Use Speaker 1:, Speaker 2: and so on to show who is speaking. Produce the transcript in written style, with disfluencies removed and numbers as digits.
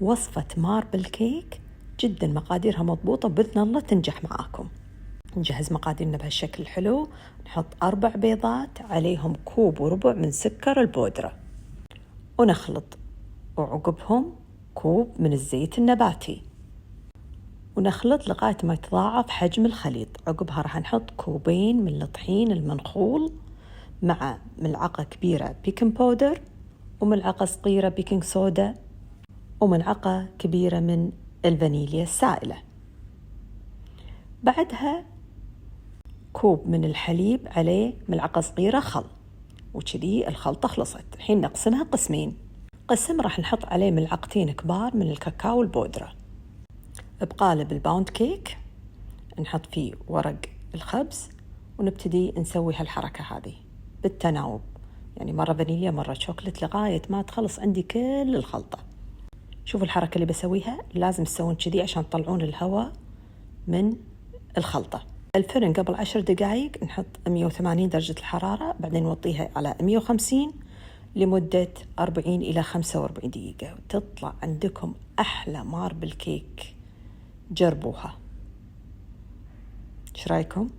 Speaker 1: وصفة ماربل كيك جدا مقاديرها مضبوطة، بإذن الله تنجح معاكم. نجهز مقاديرنا بهالشكل الحلو. نحط 4 بيضات، عليهم 1.4 كوب من سكر البودرة، ونخلط، وعقبهم 1 كوب من الزيت النباتي، ونخلط لغاية ما يتضاعف حجم الخليط. عقبها راح نحط 2 كوب من الطحين المنخول مع ملعقة كبيرة بيكنج باودر، وملعقة صغيرة بيكنج صودا، وملعقة كبيرة من الفانيليا السائلة. بعدها 1 كوب من الحليب عليه ملعقة صغيرة خل، وكذي الخلطة خلصت. الحين نقسمها قسمين. قسم راح نحط عليه 2 ملعقة كبار من الكاكاو البودرة. بقالب الباوند كيك نحط فيه ورق الخبز، ونبتدي نسوي هالحركة هذه بالتناوب، يعني مرة فانيليا مرة شوكولات لغاية ما تخلص عندي كل الخلطة. شوفوا الحركة اللي بسويها، لازم تسوون كذي عشان تطلعون الهواء من الخلطة. الفرن قبل 10 دقائق نحط 180 درجة الحرارة، بعدين نوطيها على 150 لمدة 40 إلى 45 دقيقة، وتطلع عندكم أحلى ماربل كيك. جربوها. ايش رايكم؟